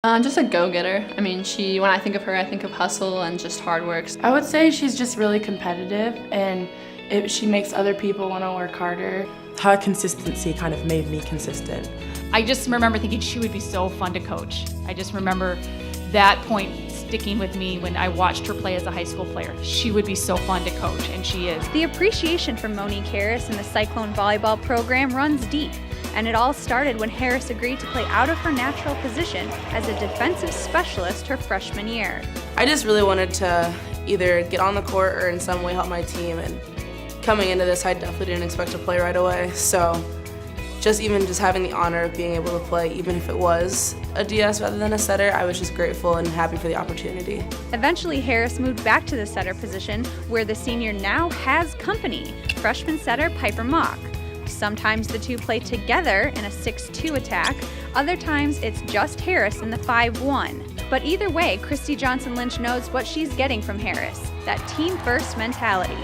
Just a go-getter. I mean, when I think of her, I think of hustle and just hard work. I would say she's just really competitive, and she makes other people want to work harder. Her consistency kind of made me consistent. I just remember thinking she would be so fun to coach. I just remember that point sticking with me when I watched her play as a high school player. She would be so fun to coach, and she is. The appreciation for Monique Harris and the Cyclone volleyball program runs deep, and it all started when Harris agreed to play out of her natural position as a defensive specialist her freshman year. I just really wanted to either get on the court or in some way help my team, and coming into this I definitely didn't expect to play right away, so just having the honor of being able to play, even if it was a DS rather than a setter, I was just grateful and happy for the opportunity. Eventually, Harris moved back to the setter position, where the senior now has company, freshman setter Piper Mock. Sometimes the two play together in a 6-2 attack, other times it's just Harris in the 5-1. But either way, Christy Johnson-Lynch knows what she's getting from Harris, that team-first mentality.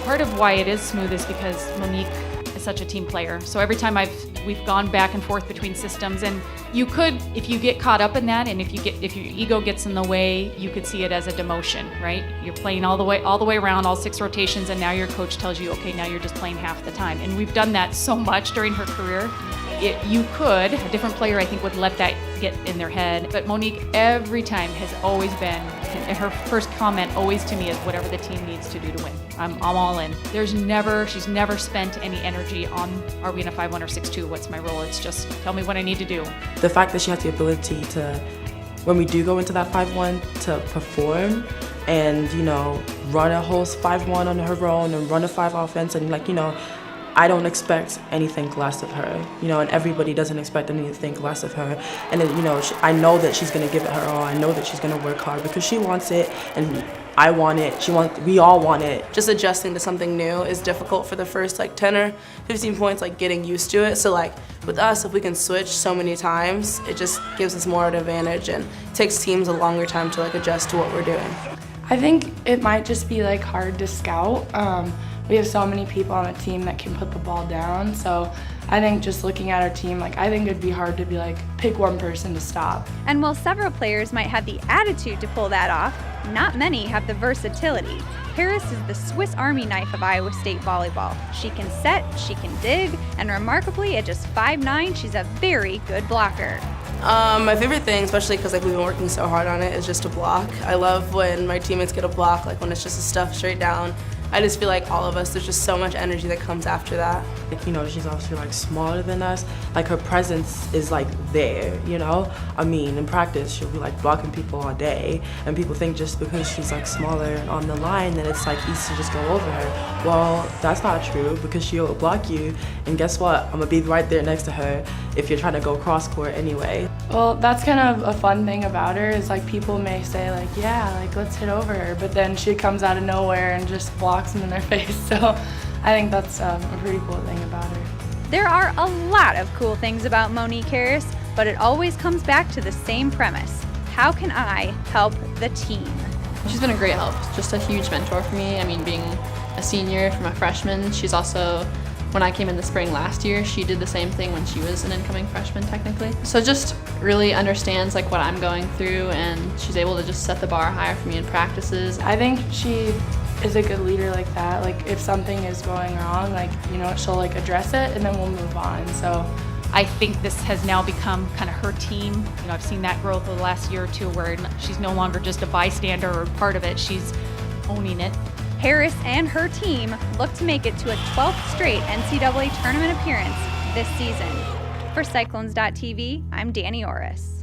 Part of why it is smooth is because Monique is such a team player. So every time we've gone back and forth between systems, and you could, if you get caught up in that, and if your ego gets in the way, you could see it as a demotion, right? You're playing all the way around, all 6 rotations, and now your coach tells you, okay, now you're just playing half the time. And we've done that so much during her career. A different player I think would let that get in their head. But Monique every time has always been, and her first comment always to me is whatever the team needs to do to win. I'm all in. She's never spent any energy on, are we in a 5-1 or 6-2, what's my role? It's just, tell me what I need to do. The fact that she has the ability to, when we do go into that 5-1, to perform and, run a whole 5-1 on her own and run a 5 offense and I don't expect anything less of her, and everybody doesn't expect anything less of her. And I know that she's gonna give it her all. I know that she's gonna work hard because she wants it, and I want it. We all want it. Just adjusting to something new is difficult for the first 10 or 15 points, getting used to it. So with us, if we can switch so many times, it just gives us more of an advantage, and it takes teams a longer time to adjust to what we're doing. I think it might just be hard to scout. We have so many people on the team that can put the ball down, so I think just looking at our team, I think it'd be hard to be pick one person to stop. And while several players might have the attitude to pull that off, not many have the versatility. Harris is the Swiss Army knife of Iowa State volleyball. She can set, she can dig, and remarkably, at just 5'9", she's a very good blocker. My favorite thing, especially because we've been working so hard on it, is just to block. I love when my teammates get a block, when it's just a stuff straight down. I just feel all of us, there's just so much energy that comes after that. She's obviously smaller than us. Her presence is there, I mean, in practice, she'll be blocking people all day, and people think just because she's smaller on the line that it's easy to just go over her. Well, that's not true, because she'll block you, and guess what? I'm gonna be right there next to her if you're trying to go cross court anyway. Well, that's kind of a fun thing about her is people may say yeah, let's hit over her, but then she comes out of nowhere and just blocks them in their face. So I think that's a pretty cool thing about her. There are a lot of cool things about Monique Harris, but it always comes back to the same premise. How can I help the team? She's been a great help, just a huge mentor for me. I mean, being a senior from a freshman, she's also, when I came in the spring last year, she did the same thing when she was an incoming freshman technically. So just really understands what I'm going through, and she's able to just set the bar higher for me in practices. I think she is a good leader like that. If something is going wrong, she'll address it and then we'll move on. So I think this has now become kind of her team. I've seen that growth over the last year or two where she's no longer just a bystander or part of it, she's owning it. Harris and her team look to make it to a 12th straight NCAA tournament appearance this season. For Cyclones.tv, I'm Danny Orris.